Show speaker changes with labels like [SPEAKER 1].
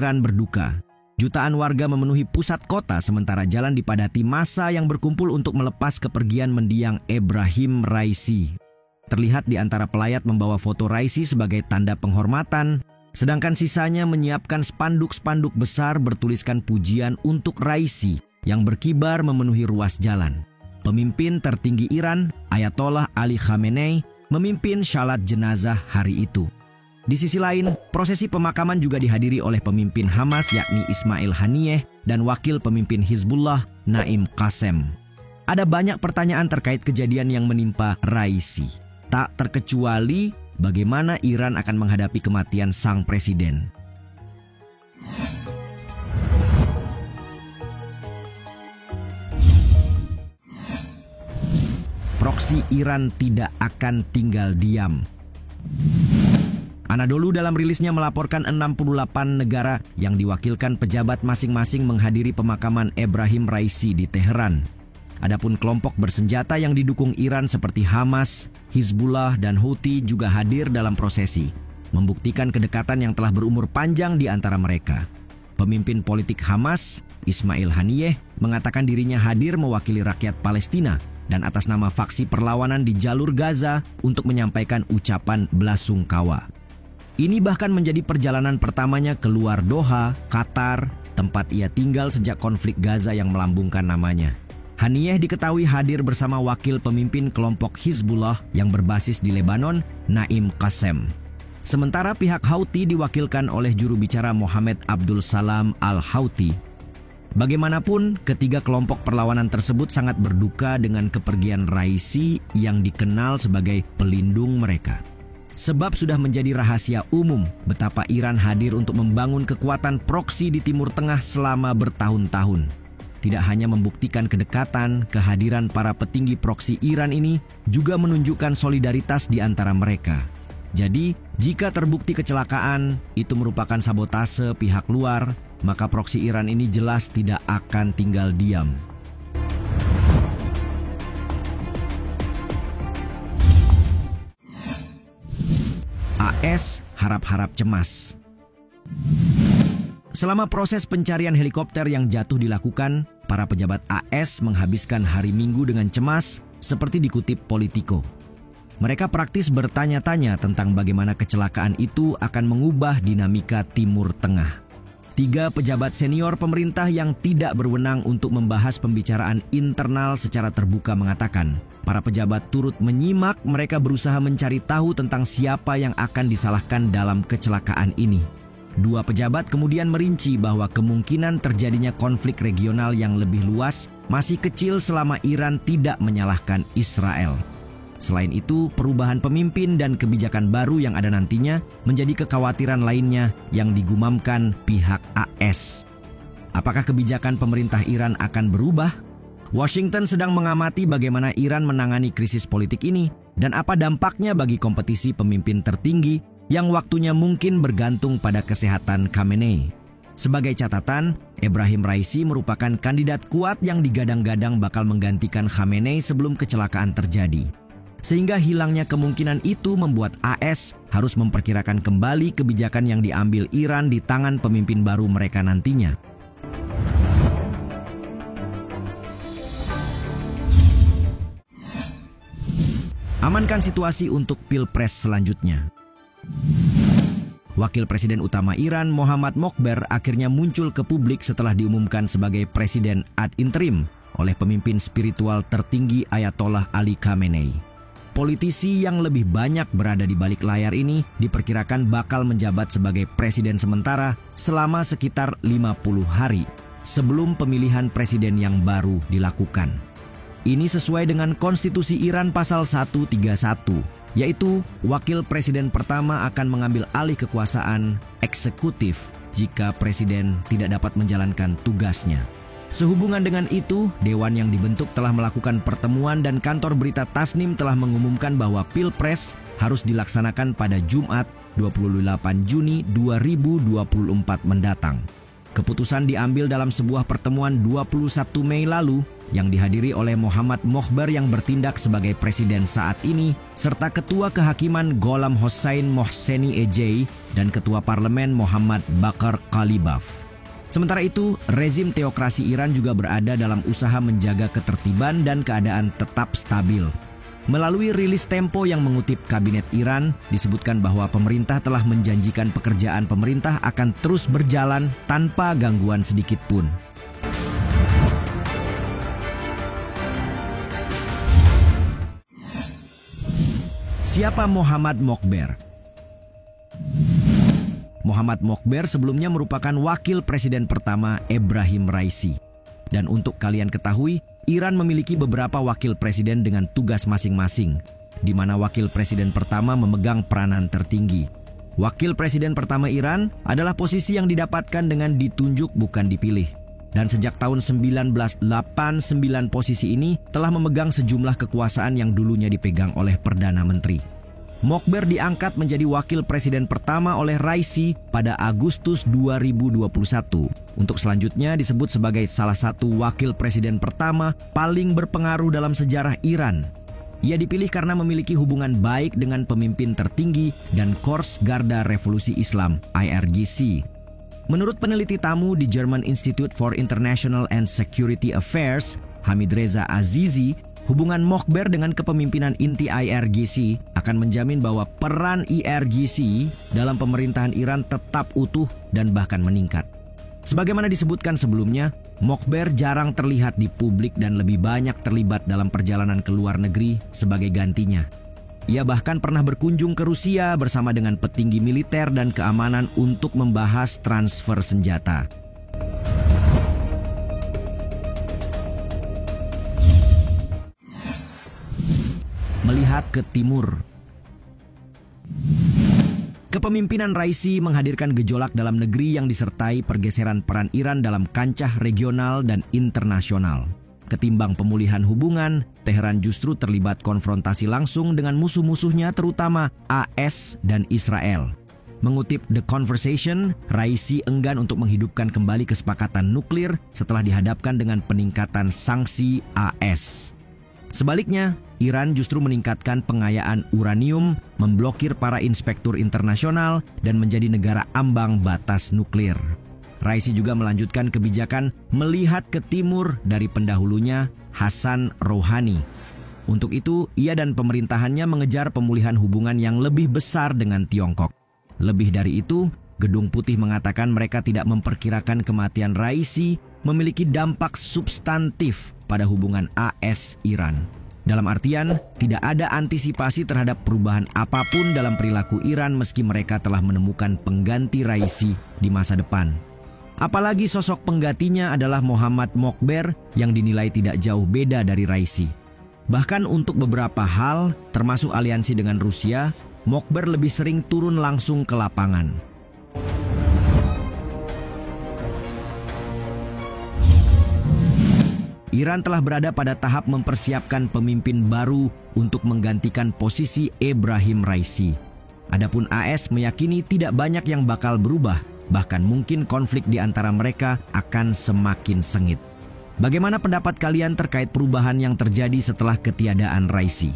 [SPEAKER 1] Iran berduka. Jutaan warga memenuhi pusat kota sementara jalan dipadati massa yang berkumpul untuk melepas kepergian mendiang Ebrahim Raisi. Terlihat di antara pelayat membawa foto Raisi sebagai tanda penghormatan, sedangkan sisanya menyiapkan spanduk-spanduk besar bertuliskan pujian untuk Raisi yang berkibar memenuhi ruas jalan. Pemimpin tertinggi Iran, Ayatollah Ali Khamenei, memimpin syalat jenazah hari itu. Di sisi lain, prosesi pemakaman juga dihadiri oleh pemimpin Hamas yakni Ismail Haniyeh dan wakil pemimpin Hizbullah Naim Qassem. Ada banyak pertanyaan terkait kejadian yang menimpa Raisi. Tak terkecuali bagaimana Iran akan menghadapi kematian sang presiden. Proksi Iran tidak akan tinggal diam. Anadolu dalam rilisnya melaporkan 68 negara yang diwakilkan pejabat masing-masing menghadiri pemakaman Ebrahim Raisi di Teheran. Adapun kelompok bersenjata yang didukung Iran seperti Hamas, Hizbullah, dan Houthi juga hadir dalam prosesi, membuktikan kedekatan yang telah berumur panjang di antara mereka. Pemimpin politik Hamas, Ismail Haniyeh, mengatakan dirinya hadir mewakili rakyat Palestina dan atas nama faksi perlawanan di jalur Gaza untuk menyampaikan ucapan belasungkawa. Ini bahkan menjadi perjalanan pertamanya keluar Doha, Qatar, tempat ia tinggal sejak konflik Gaza yang melambungkan namanya. Haniyeh diketahui hadir bersama wakil pemimpin kelompok Hizbullah yang berbasis di Lebanon, Naim Qassem. Sementara pihak Houthi diwakilkan oleh juru bicara Mohammed Abdul Salam Al-Houthi. Bagaimanapun, ketiga kelompok perlawanan tersebut sangat berduka dengan kepergian Raisi yang dikenal sebagai pelindung mereka. Sebab sudah menjadi rahasia umum betapa Iran hadir untuk membangun kekuatan proksi di Timur Tengah selama bertahun-tahun. Tidak hanya membuktikan kedekatan, kehadiran para petinggi proksi Iran ini juga menunjukkan solidaritas di antara mereka. Jadi, jika terbukti kecelakaan itu merupakan sabotase pihak luar, maka proksi Iran ini jelas tidak akan tinggal diam. AS harap-harap cemas. Selama proses pencarian helikopter yang jatuh dilakukan, para pejabat AS menghabiskan hari Minggu dengan cemas, seperti dikutip Politico. Mereka praktis bertanya-tanya tentang bagaimana kecelakaan itu akan mengubah dinamika Timur Tengah. 3 pejabat senior pemerintah yang tidak berwenang untuk membahas pembicaraan internal secara terbuka mengatakan, para pejabat turut menyimak mereka berusaha mencari tahu tentang siapa yang akan disalahkan dalam kecelakaan ini. 2 pejabat kemudian merinci bahwa kemungkinan terjadinya konflik regional yang lebih luas masih kecil selama Iran tidak menyalahkan Israel. Selain itu, perubahan pemimpin dan kebijakan baru yang ada nantinya menjadi kekhawatiran lainnya yang digumamkan pihak AS. Apakah kebijakan pemerintah Iran akan berubah? Washington sedang mengamati bagaimana Iran menangani krisis politik ini dan apa dampaknya bagi kompetisi pemimpin tertinggi yang waktunya mungkin bergantung pada kesehatan Khamenei. Sebagai catatan, Ebrahim Raisi merupakan kandidat kuat yang digadang-gadang bakal menggantikan Khamenei sebelum kecelakaan terjadi. Sehingga hilangnya kemungkinan itu membuat AS harus memperkirakan kembali kebijakan yang diambil Iran di tangan pemimpin baru mereka nantinya. Amankan situasi untuk Pilpres selanjutnya. Wakil Presiden utama Iran, Mohammad Mokber, akhirnya muncul ke publik setelah diumumkan sebagai presiden ad interim oleh pemimpin spiritual tertinggi Ayatollah Ali Khamenei. Politisi yang lebih banyak berada di balik layar ini diperkirakan bakal menjabat sebagai presiden sementara selama sekitar 50 hari sebelum pemilihan presiden yang baru dilakukan. Ini sesuai dengan konstitusi Iran pasal 131, yaitu wakil presiden pertama akan mengambil alih kekuasaan eksekutif jika presiden tidak dapat menjalankan tugasnya. Sehubungan dengan itu, Dewan yang dibentuk telah melakukan pertemuan dan kantor berita Tasnim telah mengumumkan bahwa Pilpres harus dilaksanakan pada Jumat 28 Juni 2024 mendatang. Keputusan diambil dalam sebuah pertemuan 21 Mei lalu yang dihadiri oleh Mohammad Mokhber yang bertindak sebagai presiden saat ini, serta Ketua Kehakiman Gholam Hossein Mohseni Ejei dan Ketua Parlemen Muhammad Bakar Kalibaf. Sementara itu, rezim teokrasi Iran juga berada dalam usaha menjaga ketertiban dan keadaan tetap stabil. Melalui rilis Tempo yang mengutip Kabinet Iran, disebutkan bahwa pemerintah telah menjanjikan pekerjaan pemerintah akan terus berjalan tanpa gangguan sedikit pun. Siapa Mohammad Mokhber? Mohammad Mokhber sebelumnya merupakan wakil presiden pertama Ebrahim Raisi. Dan untuk kalian ketahui, Iran memiliki beberapa wakil presiden dengan tugas masing-masing, di mana wakil presiden pertama memegang peranan tertinggi. Wakil presiden pertama Iran adalah posisi yang didapatkan dengan ditunjuk bukan dipilih. Dan sejak tahun 1989 posisi ini telah memegang sejumlah kekuasaan yang dulunya dipegang oleh Perdana Menteri. Mokhber diangkat menjadi wakil presiden pertama oleh Raisi pada Agustus 2021. Untuk selanjutnya disebut sebagai salah satu wakil presiden pertama paling berpengaruh dalam sejarah Iran. Ia dipilih karena memiliki hubungan baik dengan pemimpin tertinggi dan Korps Garda Revolusi Islam (IRGC). Menurut peneliti tamu di German Institute for International and Security Affairs, Hamid Reza Azizi, hubungan Mokhber dengan kepemimpinan inti IRGC akan menjamin bahwa peran IRGC dalam pemerintahan Iran tetap utuh dan bahkan meningkat. Sebagaimana disebutkan sebelumnya, Mokhber jarang terlihat di publik dan lebih banyak terlibat dalam perjalanan ke luar negeri sebagai gantinya. Ia bahkan pernah berkunjung ke Rusia bersama dengan petinggi militer dan keamanan untuk membahas transfer senjata. Melihat ke timur. Kepemimpinan Raisi menghadirkan gejolak dalam negeri yang disertai pergeseran peran Iran dalam kancah regional dan internasional. Ketimbang pemulihan hubungan, Teheran justru terlibat konfrontasi langsung dengan musuh-musuhnya terutama AS dan Israel. Mengutip The Conversation, Raisi enggan untuk menghidupkan kembali kesepakatan nuklir setelah dihadapkan dengan peningkatan sanksi AS. Sebaliknya, Iran justru meningkatkan pengayaan uranium, memblokir para inspektur internasional, dan menjadi negara ambang batas nuklir. Raisi juga melanjutkan kebijakan melihat ke timur dari pendahulunya, Hassan Rouhani. Untuk itu, ia dan pemerintahannya mengejar pemulihan hubungan yang lebih besar dengan Tiongkok. Lebih dari itu, Gedung Putih mengatakan mereka tidak memperkirakan kematian Raisi memiliki dampak substantif pada hubungan AS-Iran. Dalam artian, tidak ada antisipasi terhadap perubahan apapun dalam perilaku Iran meski mereka telah menemukan pengganti Raisi di masa depan. Apalagi sosok penggantinya adalah Mohammad Mokhber yang dinilai tidak jauh beda dari Raisi. Bahkan untuk beberapa hal, termasuk aliansi dengan Rusia, Mokhber lebih sering turun langsung ke lapangan. Iran telah berada pada tahap mempersiapkan pemimpin baru untuk menggantikan posisi Ebrahim Raisi. Adapun AS meyakini tidak banyak yang bakal berubah, bahkan mungkin konflik di antara mereka akan semakin sengit. Bagaimana pendapat kalian terkait perubahan yang terjadi setelah ketiadaan Raisi?